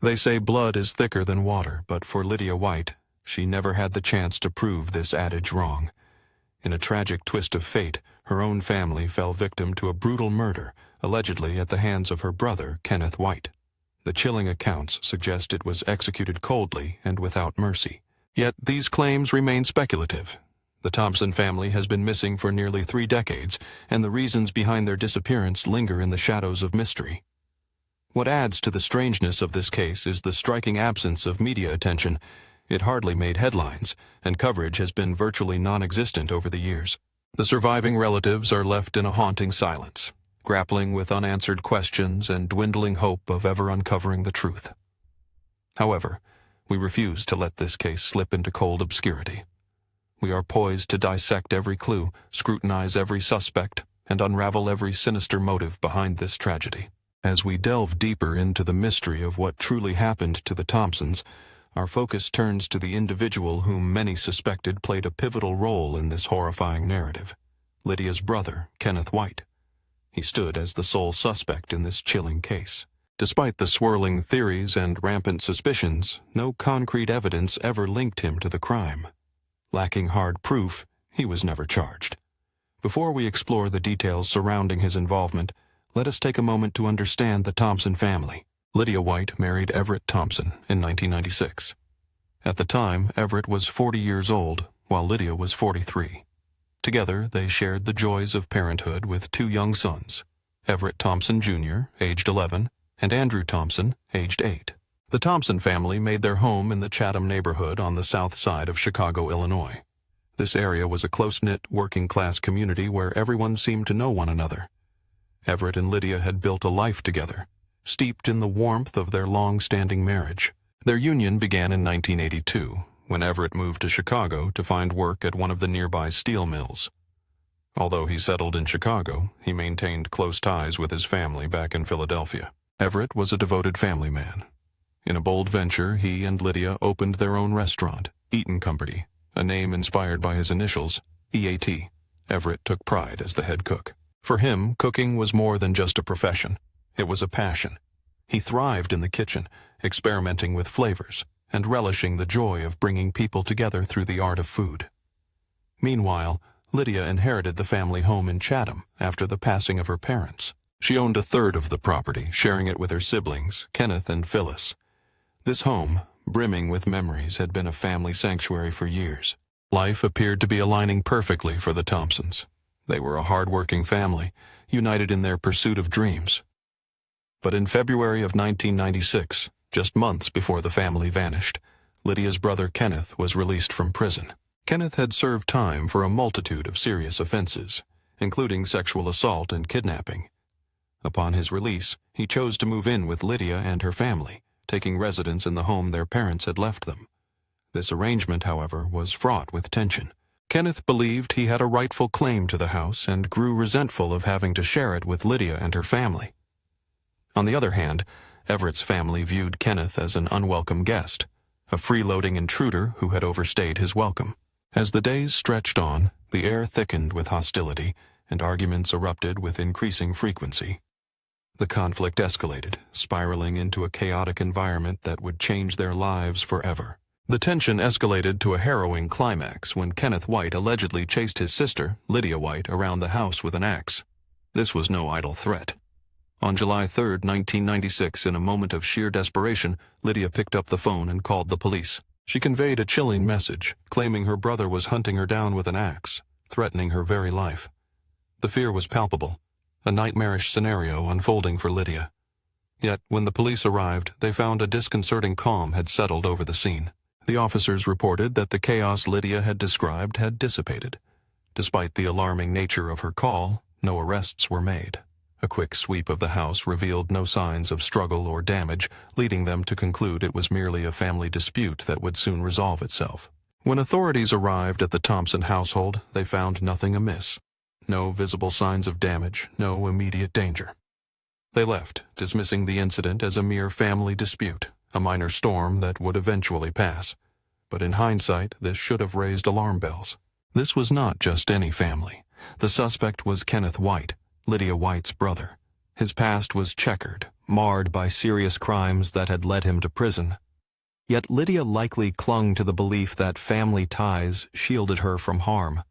They say blood is thicker than water, but for Lydia White, she never had the chance to prove this adage wrong. In a tragic twist of fate, her own family fell victim to a brutal murder, allegedly at the hands of her brother, Kenneth White. The chilling accounts suggest it was executed coldly and without mercy. Yet these claims remain speculative. The Thompson family has been missing for nearly 3 decades, and the reasons behind their disappearance linger in the shadows of mystery. What adds to the strangeness of this case is the striking absence of media attention. It hardly made headlines, and coverage has been virtually non-existent over the years. The surviving relatives are left in a haunting silence, grappling with unanswered questions and dwindling hope of ever uncovering the truth. However, we refuse to let this case slip into cold obscurity. We are poised to dissect every clue, scrutinize every suspect, and unravel every sinister motive behind this tragedy. As we delve deeper into the mystery of what truly happened to the Thompsons, our focus turns to the individual whom many suspected played a pivotal role in this horrifying narrative: Lydia's brother, Kenneth White. He stood as the sole suspect in this chilling case. Despite the swirling theories and rampant suspicions, no concrete evidence ever linked him to the crime. Lacking hard proof, he was never charged. Before we explore the details surrounding his involvement, let us take a moment to understand the Thompson family. Lydia White married Everett Thompson in 1996. At the time, Everett was 40 years old, while Lydia was 43. Together, they shared the joys of parenthood with 2 young sons, Everett Thompson Jr., aged 11, and Andrew Thompson, aged 8. The Thompson family made their home in the Chatham neighborhood on the south side of Chicago, Illinois. This area was a close-knit, working-class community where everyone seemed to know one another. Everett and Lydia had built a life together, steeped in the warmth of their long-standing marriage. Their union began in 1982, when Everett moved to Chicago to find work at one of the nearby steel mills. Although he settled in Chicago, he maintained close ties with his family back in Philadelphia. Everett was a devoted family man. In a bold venture, he and Lydia opened their own restaurant, Eaton Company, a name inspired by his initials, EAT. Everett took pride as the head cook. For him, cooking was more than just a profession. It was a passion. He thrived in the kitchen, experimenting with flavors and relishing the joy of bringing people together through the art of food. Meanwhile, Lydia inherited the family home in Chatham after the passing of her parents. She owned 1/3 of the property, sharing it with her siblings, Kenneth and Phyllis. This home, brimming with memories, had been a family sanctuary for years. Life appeared to be aligning perfectly for the Thompsons. They were a hard-working family, united in their pursuit of dreams. But in February of 1996, just months before the family vanished, Lydia's brother Kenneth was released from prison. Kenneth had served time for a multitude of serious offenses, including sexual assault and kidnapping. Upon his release, he chose to move in with Lydia and her family, taking residence in the home their parents had left them. This arrangement, however, was fraught with tension. Kenneth believed he had a rightful claim to the house and grew resentful of having to share it with Lydia and her family. On the other hand, Everett's family viewed Kenneth as an unwelcome guest, a freeloading intruder who had overstayed his welcome. As the days stretched on, the air thickened with hostility, and arguments erupted with increasing frequency. The conflict escalated, spiraling into a chaotic environment that would change their lives forever. The tension escalated to a harrowing climax when Kenneth White allegedly chased his sister, Lydia White, around the house with an axe. This was no idle threat. On July 3, 1996, in a moment of sheer desperation, Lydia picked up the phone and called the police. She conveyed a chilling message, claiming her brother was hunting her down with an axe, threatening her very life. The fear was palpable, a nightmarish scenario unfolding for Lydia. Yet, when the police arrived, they found a disconcerting calm had settled over the scene. The officers reported that the chaos Lydia had described had dissipated. Despite the alarming nature of her call, no arrests were made. A quick sweep of the house revealed no signs of struggle or damage, leading them to conclude it was merely a family dispute that would soon resolve itself. When authorities arrived at the Thompson household, they found nothing amiss. No visible signs of damage, no immediate danger. They left, dismissing the incident as a mere family dispute, a minor storm that would eventually pass. But in hindsight, this should have raised alarm bells. This was not just any family. The suspect was Kenneth White, Lydia White's brother. His past was checkered, marred by serious crimes that had led him to prison. Yet Lydia likely clung to the belief that family ties shielded her from harm.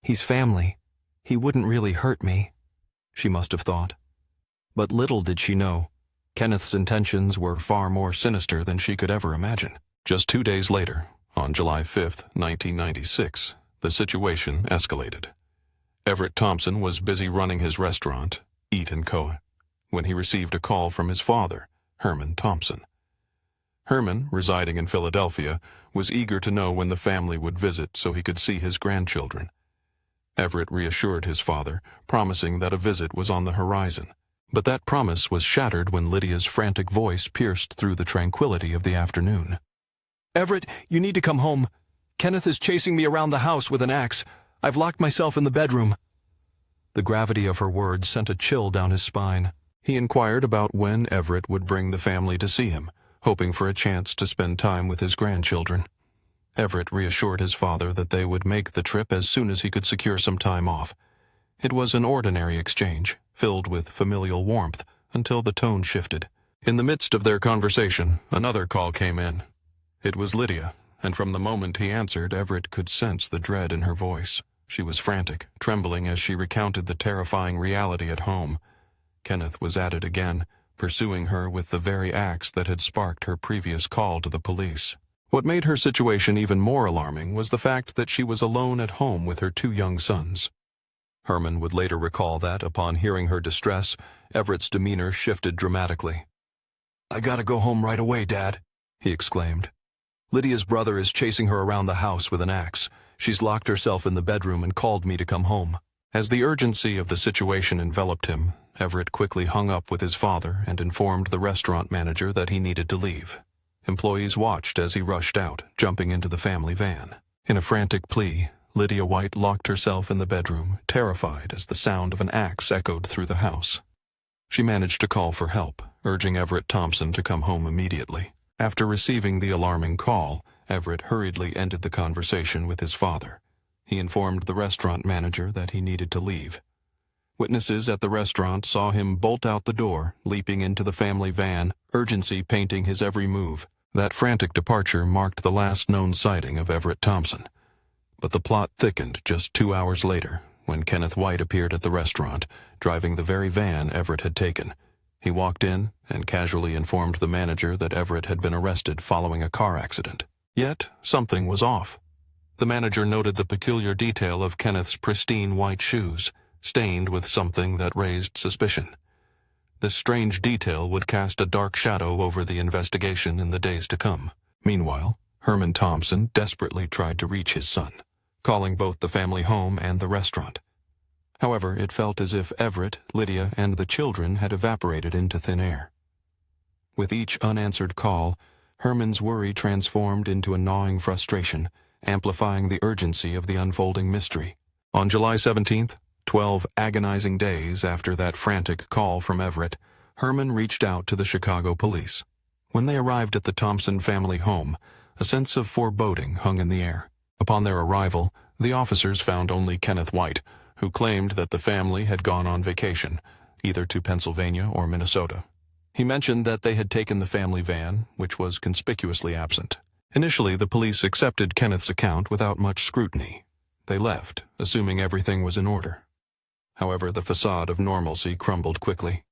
"He's family. He wouldn't really hurt me," she must have thought. But little did she know, Kenneth's intentions were far more sinister than she could ever imagine. Just 2 days later, on July 5th, 1996, the situation escalated. Everett Thompson was busy running his restaurant, Eat & Co., when he received a call from his father, Herman Thompson. Herman, residing in Philadelphia, was eager to know when the family would visit so he could see his grandchildren. Everett reassured his father, promising that a visit was on the horizon. But that promise was shattered when Lydia's frantic voice pierced through the tranquility of the afternoon. "Everett, you need to come home. Kenneth is chasing me around the house with an axe. I've locked myself in the bedroom." The gravity of her words sent a chill down his spine. He inquired about when Everett would bring the family to see him, hoping for a chance to spend time with his grandchildren. Everett reassured his father that they would make the trip as soon as he could secure some time off. It was an ordinary exchange, filled with familial warmth, until the tone shifted. In the midst of their conversation, another call came in. It was Lydia, and from the moment he answered, Everett could sense the dread in her voice. She was frantic, trembling as she recounted the terrifying reality at home. Kenneth was at it again, pursuing her with the very axe that had sparked her previous call to the police. What made her situation even more alarming was the fact that she was alone at home with her 2 young sons. Herman would later recall that, upon hearing her distress, Everett's demeanor shifted dramatically. "I gotta go home right away, Dad," he exclaimed. "Lydia's brother is chasing her around the house with an axe. She's locked herself in the bedroom and called me to come home." As the urgency of the situation enveloped him, Everett quickly hung up with his father and informed the restaurant manager that he needed to leave. Employees watched as he rushed out, jumping into the family van. In a frantic plea, Lydia White locked herself in the bedroom, terrified as the sound of an axe echoed through the house. She managed to call for help, urging Everett Thompson to come home immediately. After receiving the alarming call, Everett hurriedly ended the conversation with his father. He informed the restaurant manager that he needed to leave. Witnesses at the restaurant saw him bolt out the door, leaping into the family van, urgency painting his every move. That frantic departure marked the last known sighting of Everett Thompson. But the plot thickened just 2 hours later, when Kenneth White appeared at the restaurant, driving the very van Everett had taken. He walked in and casually informed the manager that Everett had been arrested following a car accident. Yet, something was off. The manager noted the peculiar detail of Kenneth's pristine white shoes, stained with something that raised suspicion. This strange detail would cast a dark shadow over the investigation in the days to come. Meanwhile, Herman Thompson desperately tried to reach his son, calling both the family home and the restaurant. However, it felt as if Everett, Lydia, and the children had evaporated into thin air. With each unanswered call, Herman's worry transformed into a gnawing frustration, amplifying the urgency of the unfolding mystery. On July 17th, 12 agonizing days after that frantic call from Everett, Herman reached out to the Chicago police. When they arrived at the Thompson family home, a sense of foreboding hung in the air. Upon their arrival, the officers found only Kenneth White, who claimed that the family had gone on vacation, either to Pennsylvania or Minnesota. He mentioned that they had taken the family van, which was conspicuously absent. Initially, the police accepted Kenneth's account without much scrutiny. They left, assuming everything was in order. However, the facade of normalcy crumbled quickly.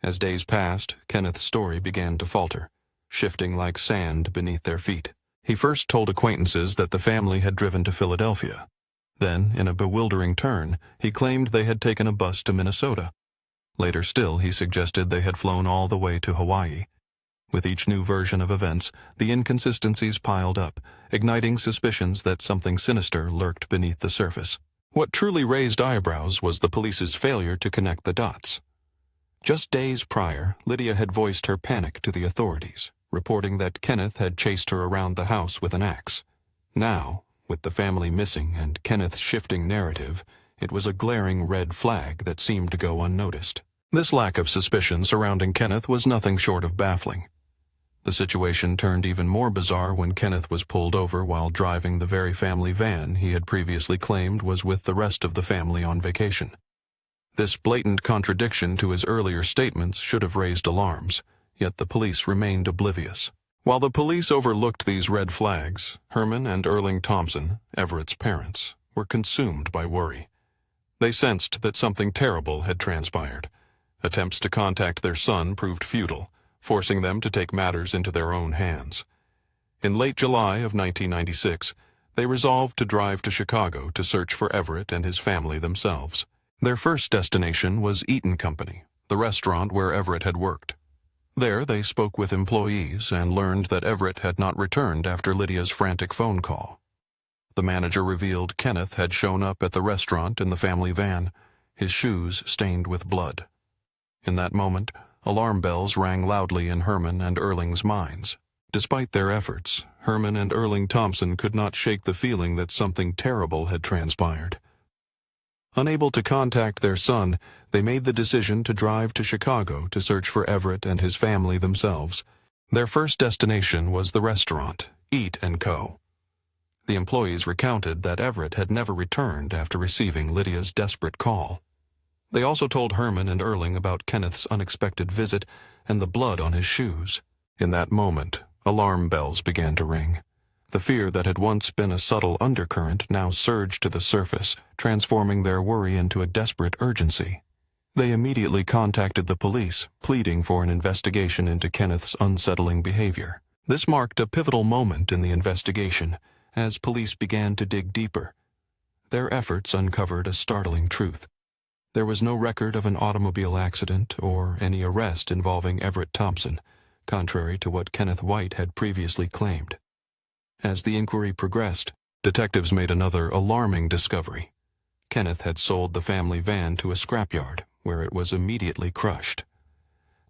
As days passed, Kenneth's story began to falter, shifting like sand beneath their feet. He first told acquaintances that the family had driven to Philadelphia. Then, in a bewildering turn, he claimed they had taken a bus to Minnesota. Later still, he suggested they had flown all the way to Hawaii. With each new version of events, the inconsistencies piled up, igniting suspicions that something sinister lurked beneath the surface. What truly raised eyebrows was the police's failure to connect the dots. Just days prior, Lydia had voiced her panic to the authorities, reporting that Kenneth had chased her around the house with an axe. Now, with the family missing and Kenneth's shifting narrative, it was a glaring red flag that seemed to go unnoticed. This lack of suspicion surrounding Kenneth was nothing short of baffling. The situation turned even more bizarre when Kenneth was pulled over while driving the very family van he had previously claimed was with the rest of the family on vacation. This blatant contradiction to his earlier statements should have raised alarms, yet the police remained oblivious. While the police overlooked these red flags, Herman and Erling Thompson, Everett's parents, were consumed by worry. They sensed that something terrible had transpired. Attempts to contact their son proved futile, forcing them to take matters into their own hands. In late July of 1996, they resolved to drive to Chicago to search for Everett and his family themselves. Their first destination was Eaton Company, the restaurant where Everett had worked. There they spoke with employees and learned that Everett had not returned after Lydia's frantic phone call. The manager revealed Kenneth had shown up at the restaurant in the family van, his shoes stained with blood. In that moment, alarm bells rang loudly in Herman and Erling's minds. Despite their efforts, Herman and Erling Thompson could not shake the feeling that something terrible had transpired. Unable to contact their son, they made the decision to drive to Chicago to search for Everett and his family themselves. Their first destination was the restaurant, Eat & Co. The employees recounted that Everett had never returned after receiving Lydia's desperate call. They also told Herman and Erling about Kenneth's unexpected visit and the blood on his shoes. In that moment, alarm bells began to ring. The fear that had once been a subtle undercurrent now surged to the surface, transforming their worry into a desperate urgency. They immediately contacted the police, pleading for an investigation into Kenneth's unsettling behavior. This marked a pivotal moment in the investigation, as police began to dig deeper. Their efforts uncovered a startling truth. There was no record of an automobile accident or any arrest involving Everett Thompson, contrary to what Kenneth White had previously claimed. As the inquiry progressed, detectives made another alarming discovery. Kenneth had sold the family van to a scrapyard, where it was immediately crushed.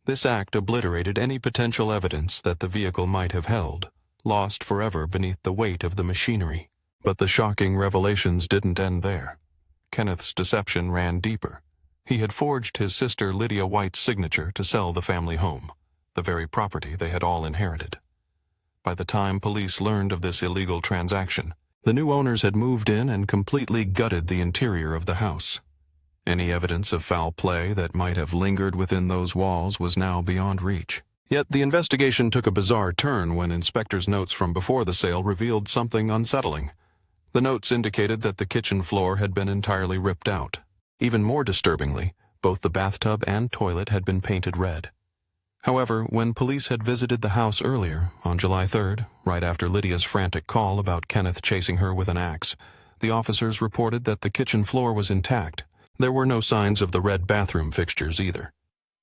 This act obliterated any potential evidence that the vehicle might have held, lost forever beneath the weight of the machinery. But the shocking revelations didn't end there. Kenneth's deception ran deeper. He had forged his sister Lydia White's signature to sell the family home, the very property they had all inherited. By the time police learned of this illegal transaction, the new owners had moved in and completely gutted the interior of the house. Any evidence of foul play that might have lingered within those walls was now beyond reach. Yet the investigation took a bizarre turn when inspectors' notes from before the sale revealed something unsettling. The notes indicated that the kitchen floor had been entirely ripped out. Even more disturbingly, both the bathtub and toilet had been painted red. However, when police had visited the house earlier, on July 3rd, right after Lydia's frantic call about Kenneth chasing her with an axe, the officers reported that the kitchen floor was intact. There were no signs of the red bathroom fixtures either.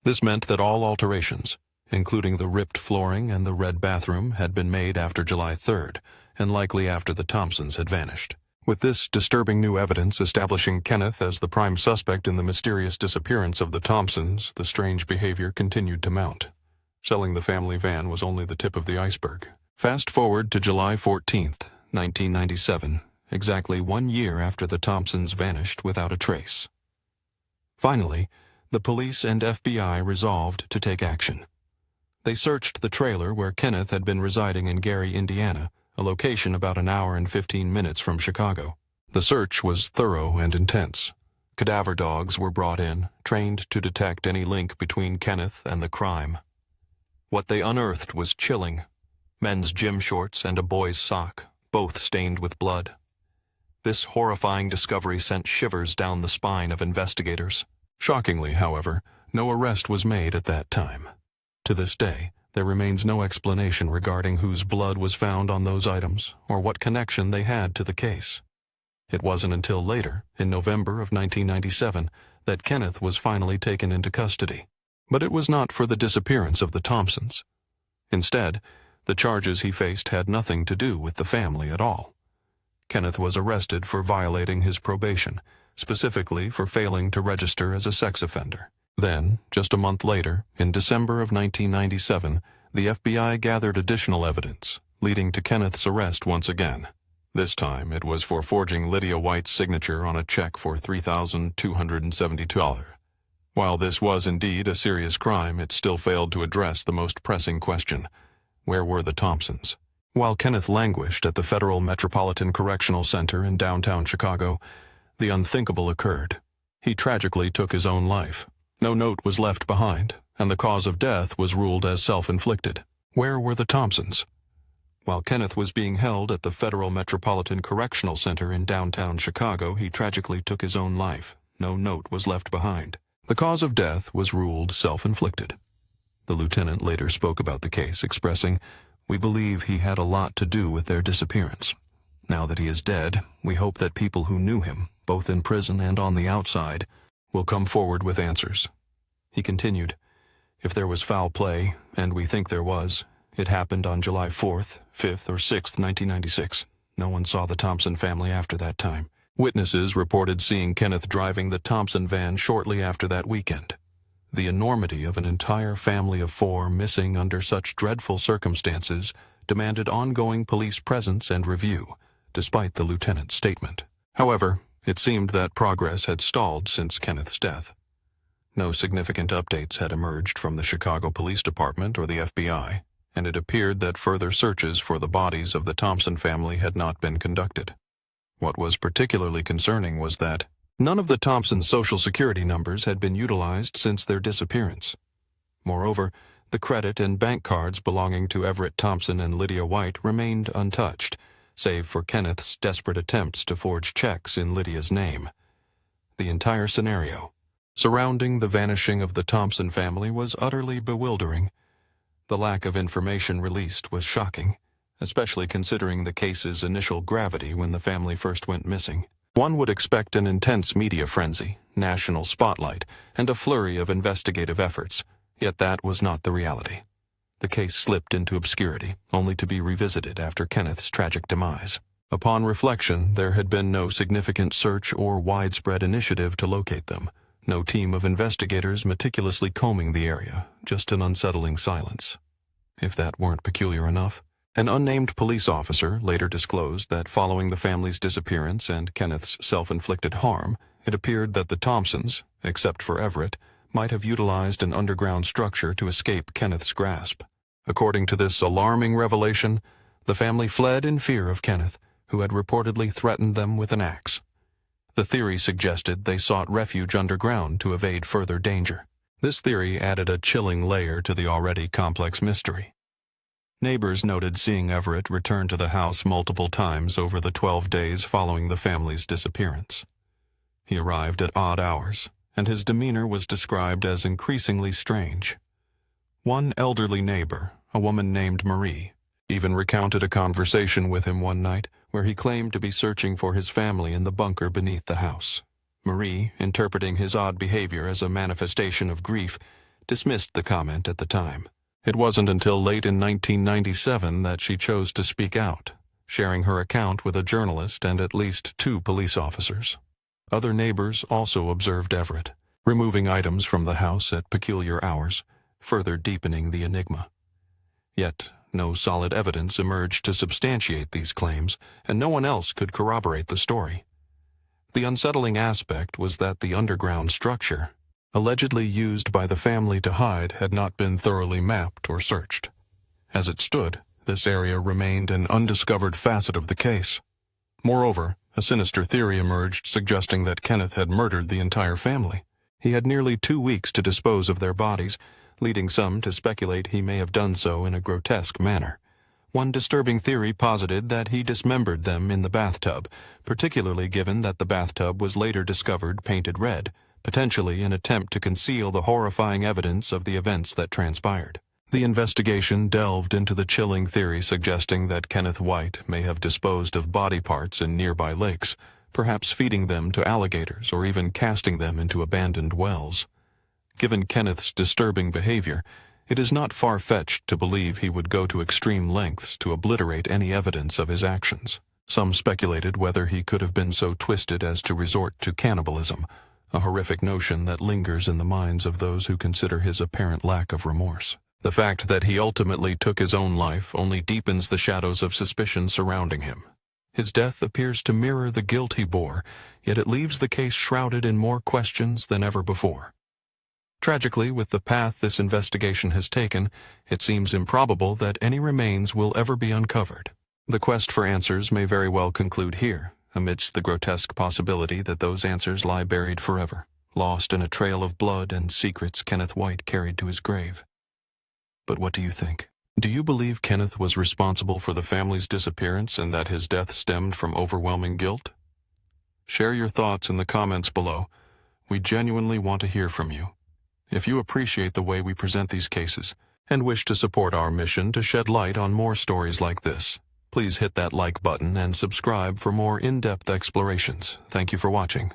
This meant that all alterations, including the ripped flooring and the red bathroom, had been made after July 3rd, and likely after the Thompsons had vanished. With this disturbing new evidence establishing Kenneth as the prime suspect in the mysterious disappearance of the Thompsons, the strange behavior continued to mount. Selling the family van was only the tip of the iceberg. Fast forward to July 14th, 1997, exactly 1 year after the Thompsons vanished without a trace. Finally, the police and FBI resolved to take action. They searched the trailer where Kenneth had been residing in Gary, Indiana, a location about an hour and 15 minutes from Chicago. The search was thorough and intense. Cadaver dogs were brought in, trained to detect any link between Kenneth and the crime. What they unearthed was chilling. Men's gym shorts and a boy's sock, both stained with blood. This horrifying discovery sent shivers down the spine of investigators. Shockingly, however, no arrest was made at that time. To this day, there remains no explanation regarding whose blood was found on those items or what connection they had to the case. It wasn't until later, in November of 1997, that Kenneth was finally taken into custody. But it was not for the disappearance of the Thompsons. Instead, the charges he faced had nothing to do with the family at all. Kenneth was arrested for violating his probation, specifically for failing to register as a sex offender. Then, just a month later, in December of 1997, the FBI gathered additional evidence, leading to Kenneth's arrest once again. This time, it was for forging Lydia White's signature on a check for $3,272. While this was indeed a serious crime, it still failed to address the most pressing question: where were the Thompsons? While Kenneth languished at the Federal Metropolitan Correctional Center in downtown Chicago, the unthinkable occurred. He tragically took his own life. No note was left behind, and the cause of death was ruled as self-inflicted. Where were the Thompsons? While Kenneth was being held at the Federal Metropolitan Correctional Center in downtown Chicago, he tragically took his own life. No note was left behind. The cause of death was ruled self-inflicted. The lieutenant later spoke about the case, expressing, "We believe he had a lot to do with their disappearance. Now that he is dead, we hope that people who knew him, both in prison and on the outside, will come forward with answers." He continued, "If there was foul play, and we think there was, it happened on July 4th, 5th, or 6th, 1996. No one saw the Thompson family after that time. Witnesses reported seeing Kenneth driving the Thompson van shortly after that weekend. The enormity of an entire family of 4 missing under such dreadful circumstances demanded ongoing police presence and review, despite the lieutenant's statement. However, it seemed that progress had stalled since Kenneth's death. No significant updates had emerged from the Chicago Police Department or the FBI, and it appeared that further searches for the bodies of the Thompson family had not been conducted. What was particularly concerning was that none of the Thompsons' Social Security numbers had been utilized since their disappearance. Moreover, the credit and bank cards belonging to Everett Thompson and Lydia White remained untouched, save for Kenneth's desperate attempts to forge checks in Lydia's name. The entire scenario surrounding the vanishing of the Thompson family was utterly bewildering. The lack of information released was shocking, especially considering the case's initial gravity when the family first went missing. One would expect an intense media frenzy, national spotlight, and a flurry of investigative efforts, yet that was not the reality. The case slipped into obscurity, only to be revisited after Kenneth's tragic demise. Upon reflection, there had been no significant search or widespread initiative to locate them. No team of investigators meticulously combing the area, just an unsettling silence. If that weren't peculiar enough, an unnamed police officer later disclosed that following the family's disappearance and Kenneth's self-inflicted harm, it appeared that the Thompsons, except for Everett, might have utilized an underground structure to escape Kenneth's grasp. According to this alarming revelation, the family fled in fear of Kenneth, who had reportedly threatened them with an axe. The theory suggested they sought refuge underground to evade further danger. This theory added a chilling layer to the already complex mystery. Neighbors noted seeing Everett return to the house multiple times over the 12 days following the family's disappearance. He arrived at odd hours, and his demeanor was described as increasingly strange. One elderly neighbor, a woman named Marie, even recounted a conversation with him one night where he claimed to be searching for his family in the bunker beneath the house. Marie, interpreting his odd behavior as a manifestation of grief, dismissed the comment at the time. It wasn't until late in 1997 that she chose to speak out, sharing her account with a journalist and at least 2 police officers. Other neighbors also observed Everett, removing items from the house at peculiar hours, further deepening the enigma. Yet, no solid evidence emerged to substantiate these claims, and no one else could corroborate the story. The unsettling aspect was that the underground structure, allegedly used by the family to hide, had not been thoroughly mapped or searched. As it stood, this area remained an undiscovered facet of the case. Moreover, a sinister theory emerged suggesting that Kenneth had murdered the entire family. He had nearly 2 weeks to dispose of their bodies, leading some to speculate he may have done so in a grotesque manner. One disturbing theory posited that he dismembered them in the bathtub, particularly given that the bathtub was later discovered painted red, potentially an attempt to conceal the horrifying evidence of the events that transpired. The investigation delved into the chilling theory suggesting that Kenneth White may have disposed of body parts in nearby lakes, perhaps feeding them to alligators or even casting them into abandoned wells. Given Kenneth's disturbing behavior, it is not far-fetched to believe he would go to extreme lengths to obliterate any evidence of his actions. Some speculated whether he could have been so twisted as to resort to cannibalism, a horrific notion that lingers in the minds of those who consider his apparent lack of remorse. The fact that he ultimately took his own life only deepens the shadows of suspicion surrounding him. His death appears to mirror the guilt he bore, yet it leaves the case shrouded in more questions than ever before. Tragically, with the path this investigation has taken, it seems improbable that any remains will ever be uncovered. The quest for answers may very well conclude here, amidst the grotesque possibility that those answers lie buried forever, lost in a trail of blood and secrets Kenneth White carried to his grave. But what do you think? Do you believe Kenneth was responsible for the family's disappearance and that his death stemmed from overwhelming guilt? Share your thoughts in the comments below. We genuinely want to hear from you. If you appreciate the way we present these cases and wish to support our mission to shed light on more stories like this, please hit that like button and subscribe for more in-depth explorations. Thank you for watching.